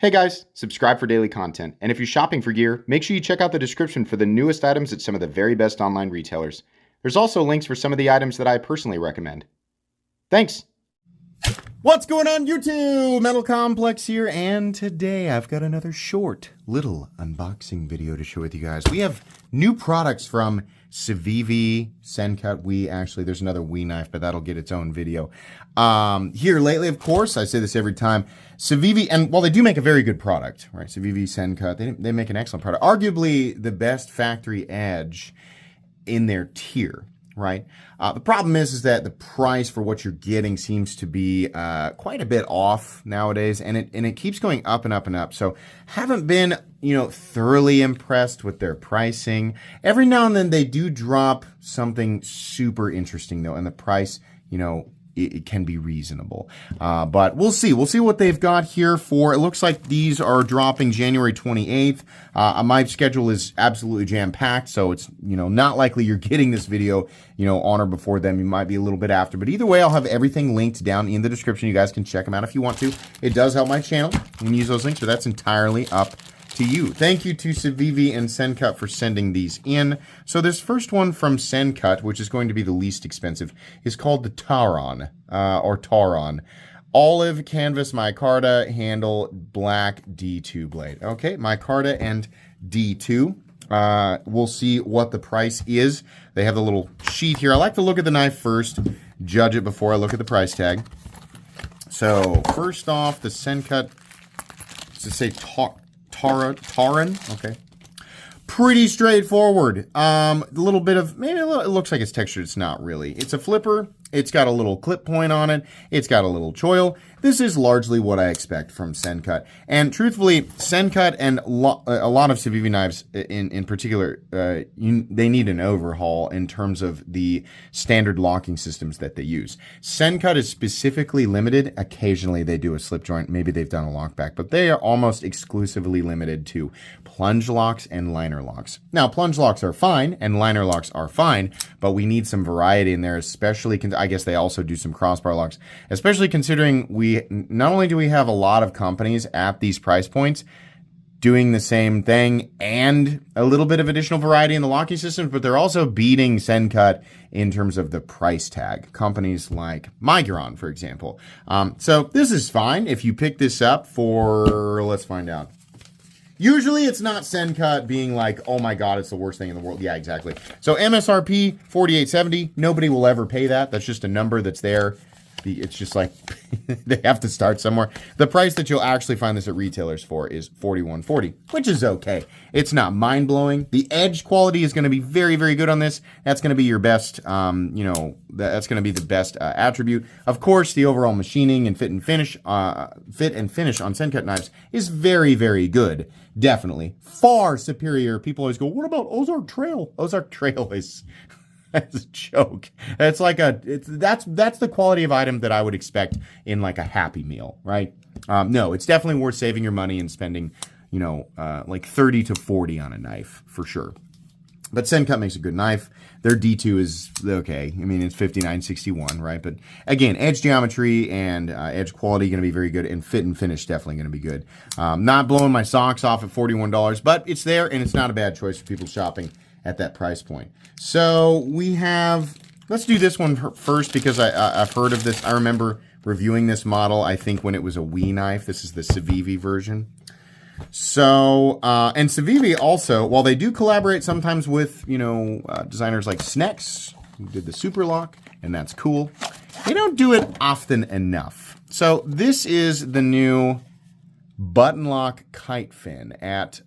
Hey guys, subscribe for daily content, and if you're shopping for gear, make sure you check out the description for the newest items at some of the very best online retailers. There's also links for some of the items that I personally recommend. Thanks! What's going on YouTube? Metal Complex here, and today I've got another short little unboxing video to share with you guys. We have new products from Civivi, Sencut, there's another Wii knife, but that'll get its own video. Here lately, of course, I say this every time, Civivi, and while they do make a very good product, right, Civivi, Sencut, they make an excellent product. Arguably the best factory edge in their tier. Right. The problem is that the price for what you're getting seems to be quite a bit off nowadays, and it keeps going up and up and up. So haven't been, thoroughly impressed with their pricing. Every now and then they do drop something super interesting though, and the price, it can be reasonable. But we'll see. We'll see what they've got here for, it looks like these are dropping January 28th. My schedule is absolutely jam-packed, so it's, not likely you're getting this video, on or before them. You might be a little bit after. But either way, I'll have everything linked down in the description. You guys can check them out if you want to. It does help my channel. You can use those links, but that's entirely up to you. Thank you to Civivi and Sencut for sending these in. So this first one from Sencut, which is going to be the least expensive, is called the Tauron, or Tauron. Olive canvas micarta handle, black D2 blade. Okay, micarta and D2. We'll see what the price is. They have the little sheet here. I like to look at the knife first, judge it before I look at the price tag. So first off, the Sencut, does it say Tauron, okay. Pretty straightforward. A little bit of, maybe a little, it looks like it's textured. It's not really. It's a flipper. It's got a little clip point on it. It's got a little choil. This is largely what I expect from Sencut. And truthfully, Sencut and a lot of Civivi knives in particular, they need an overhaul in terms of the standard locking systems that they use. Sencut is specifically limited. Occasionally they do a slip joint. Maybe they've done a lockback, but they are almost exclusively limited to plunge locks and liner locks. Now, plunge locks are fine and liner locks are fine, but we need some variety in there, especially, I guess they also do some crossbar locks, especially considering not only do we have a lot of companies at these price points doing the same thing and a little bit of additional variety in the locking systems, but they're also beating Sencut in terms of the price tag. Companies like Vexron, for example. So this is fine if you pick this up for, let's find out. Usually it's not Sencut being like, oh my God, it's the worst thing in the world. Yeah, exactly. So MSRP, $48.70. Nobody will ever pay that. That's just a number that's there. It's just like they have to start somewhere. The price that you'll actually find this at retailers for is $41.40, which is okay. It's not mind-blowing. The edge quality is going to be very, very good on this. That's going to be your best, that's going to be the best attribute. Of course, the overall machining and fit and finish on Sencut knives is very, very good. Definitely. Far superior. People always go, what about Ozark Trail? Ozark Trail is... That's a joke. It's like that's the quality of item that I would expect in like a Happy Meal, right? No, it's definitely worth saving your money and spending, like 30 to 40 on a knife for sure. But Sencut makes a good knife. Their D2 is okay. I mean, it's $59.61, right? But again, edge geometry and edge quality going to be very good, and fit and finish definitely going to be good. Not blowing my socks off at $41, but it's there, and it's not a bad choice for people shopping at that price point. So we have, let's do this one first because I've heard of this. I remember reviewing this model, I think when it was a Wii knife. This is the Civivi version. So, and Civivi also, while they do collaborate sometimes with, designers like Snex, who did the Super Lock, and that's cool, they don't do it often enough. So this is the new button lock Kitefin at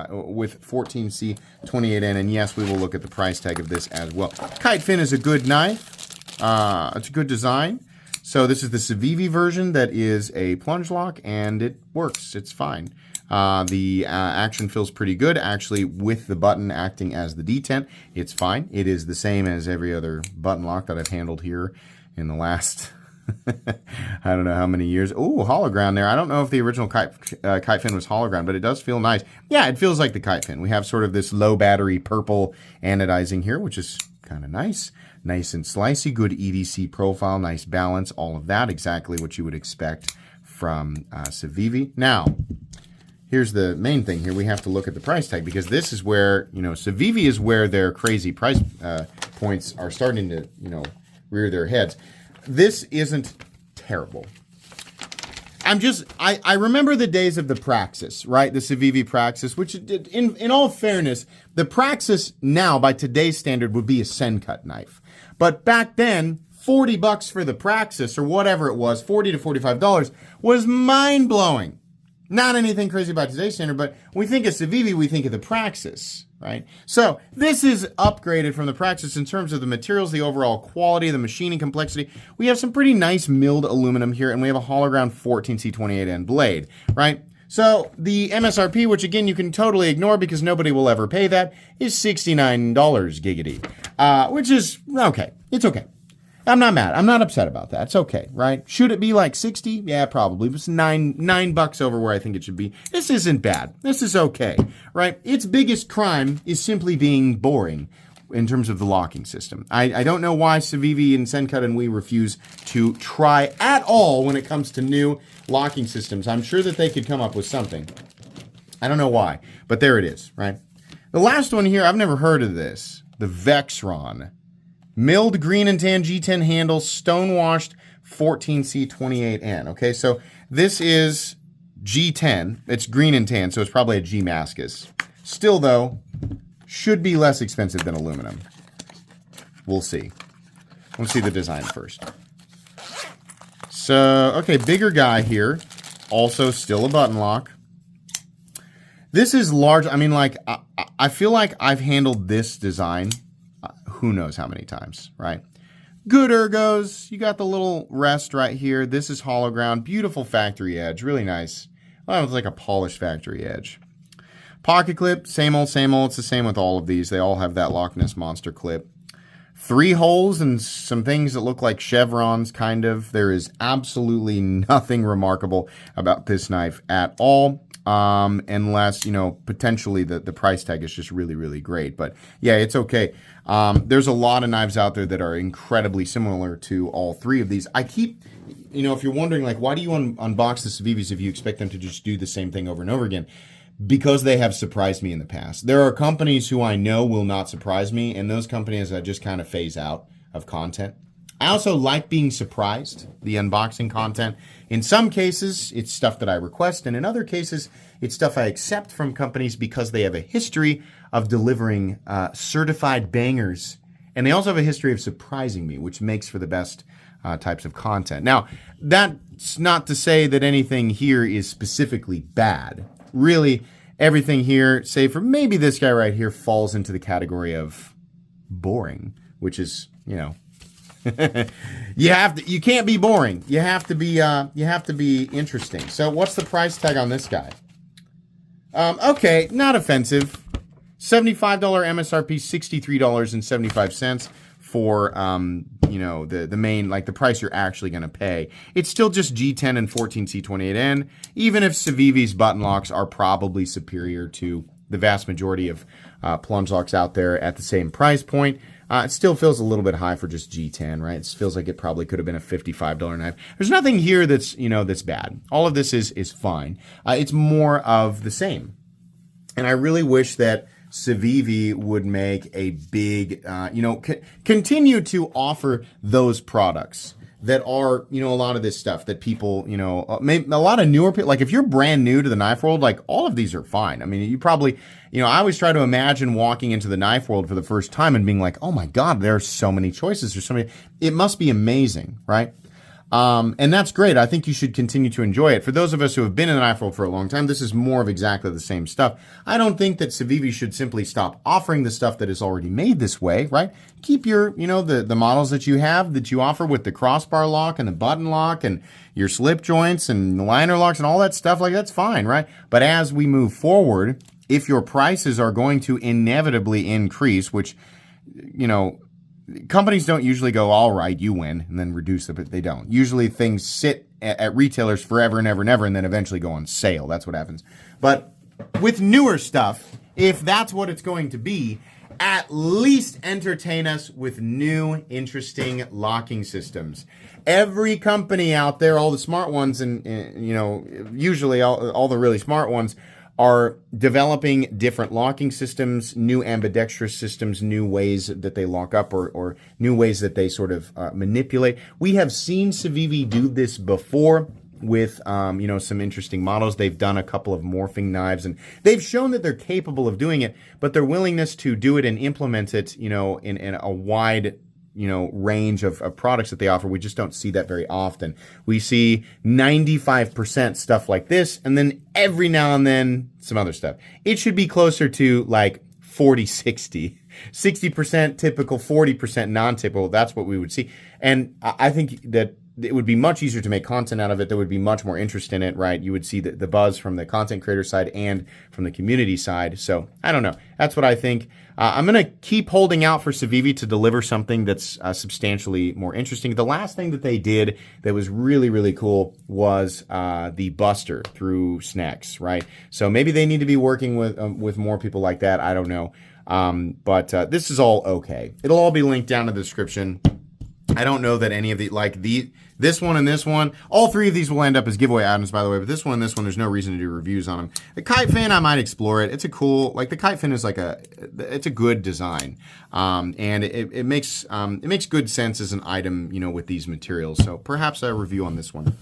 with 14C 28N, and yes, we will look at the price tag of this as well. Kitefin is a good knife. It's a good design. So this is the Civivi version that is a plunge lock, and it works. It's fine. The action feels pretty good, actually, with the button acting as the detent. It's fine. It is the same as every other button lock that I've handled here in the last I don't know how many years. Ooh, hologram there. I don't know if the original Kitefin was hologram, but it does feel nice. Yeah, it feels like the Kitefin. We have sort of this low battery purple anodizing here, which is kind of nice. Nice and slicey, good EDC profile, nice balance, all of that. Exactly what you would expect from Civivi. Now, here's the main thing here. We have to look at the price tag because this is where, Civivi is where their crazy price points are starting to, rear their heads. This isn't terrible. I remember the days of the Praxis, right? The Civivi Praxis, which in all fairness, the Praxis now by today's standard would be a Sencut knife. But back then, $40 for the Praxis or whatever it was, $40 to $45 was mind-blowing. Not anything crazy by today's standard, but when we think of Civivi, we think of the Praxis, right? So this is upgraded from the Praxis in terms of the materials, the overall quality, the machining complexity. We have some pretty nice milled aluminum here, and we have a hologround 14C28N blade, right? So the MSRP, which again you can totally ignore because nobody will ever pay that, is $69 giggity, which is okay. It's okay. I'm not mad. I'm not upset about that. It's okay, right? Should it be like 60? Yeah, probably. It's $9 over where I think it should be. This isn't bad. This is okay, right? Its biggest crime is simply being boring in terms of the locking system. I don't know why Civivi and Sencut and we refuse to try at all when it comes to new locking systems. I'm sure that they could come up with something. I don't know why, but there it is, right? The last one here, I've never heard of this. The Vexron. Milled green and tan G10 handle, stonewashed 14C28N. Okay, so this is G10. It's green and tan, so it's probably a G Mascus. Still, though, should be less expensive than aluminum. We'll see. We'll see the design first. So, okay, bigger guy here. Also, still a button lock. This is large. I mean, like, I feel like I've handled this design who knows how many times, right? Good ergos. You got the little rest right here. This is hollow ground. Beautiful factory edge. Really nice. Well, it's like a polished factory edge. Pocket clip. Same old, same old. It's the same with all of these. They all have that Loch Ness Monster clip. 3 holes and some things that look like chevrons, kind of. There is absolutely nothing remarkable about this knife at all. Unless, potentially the price tag is just really, really great. But yeah, it's okay. There's a lot of knives out there that are incredibly similar to all 3 of these. I keep, if you're wondering, like, why do you unbox the Civivis if you expect them to just do the same thing over and over again? Because they have surprised me in the past. There are companies who I know will not surprise me, and those companies I just kind of phase out of content. I also like being surprised, the unboxing content. In some cases, it's stuff that I request, and in other cases, it's stuff I accept from companies because they have a history of delivering certified bangers, and they also have a history of surprising me, which makes for the best types of content. Now, that's not to say that anything here is specifically bad. Really, everything here, save for maybe this guy right here, falls into the category of boring, which is, you can't be boring. You have to be interesting. So what's the price tag on this guy? Okay, not offensive. $75 MSRP, $63.75 for the main, like the price you're actually going to pay. It's still just G10 and 14C28N, even if Civivi's button locks are probably superior to the vast majority of plunge locks out there at the same price point. It still feels a little bit high for just G10, right? It feels like it probably could have been a $55 knife. There's nothing here that's, that's bad. All of this is fine. It's more of the same. And I really wish that Civivi would make a big, continue to offer those products that are, a lot of this stuff that people, a lot of newer people, like if you're brand new to the knife world, like all of these are fine. I mean, you probably, I always try to imagine walking into the knife world for the first time and being like, oh my God, there are so many choices. There's so many, it must be amazing, right? And that's great. I think you should continue to enjoy it. For those of us who have been in the knife world for a long time, this is more of exactly the same stuff. I don't think that Civivi should simply stop offering the stuff that is already made this way, right? Keep your, the models that you have that you offer with the crossbar lock and the button lock and your slip joints and liner locks and all that stuff, like that's fine, right? But as we move forward, if your prices are going to inevitably increase, which, companies don't usually go, all right, you win, and then reduce it, but they don't. Usually things sit at retailers forever and ever and ever, and then eventually go on sale. That's what happens. But with newer stuff, if that's what it's going to be, at least entertain us with new, interesting locking systems. Every company out there, all the smart ones, and usually all the really smart ones, are developing different locking systems, new ambidextrous systems, new ways that they lock up or new ways that they sort of manipulate. We have seen Civivi do this before with some interesting models. They've done a couple of morphing knives, and they've shown that they're capable of doing it, but their willingness to do it and implement it, in a wide range of products that they offer, we just don't see that very often. We see 95% stuff like this, and then every now and then some other stuff. It should be closer to like 40-60. 60% typical, 40% non-typical. That's what we would see. And I think that it would be much easier to make content out of it. There would be much more interest in it, right? You would see the buzz from the content creator side and from the community side. So I don't know. That's what I think. I'm going to keep holding out for Civivi to deliver something that's substantially more interesting. The last thing that they did that was really, really cool was the Buster through Snacks, right? So maybe they need to be working with more people like that. I don't know. But this is all okay. It'll all be linked down in the description. I don't know that any of this one and this one, all three of these will end up as giveaway items, by the way, but this one and this one, there's no reason to do reviews on them. The Kitefin, I might explore it. It's a cool, the Kitefin is it's a good design. And it makes good sense as an item, with these materials. So perhaps a review on this one.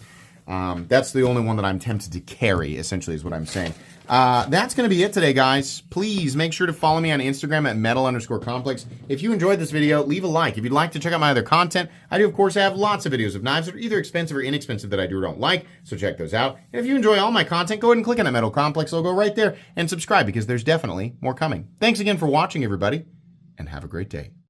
That's the only one that I'm tempted to carry, essentially, is what I'm saying. That's going to be it today, guys. Please make sure to follow me on Instagram at metal_complex. If you enjoyed this video, leave a like. If you'd like to check out my other content, I do, of course, have lots of videos of knives that are either expensive or inexpensive that I do or don't like, so check those out. And if you enjoy all my content, go ahead and click on that Metal Complex logo right there and subscribe, because there's definitely more coming. Thanks again for watching, everybody, and have a great day.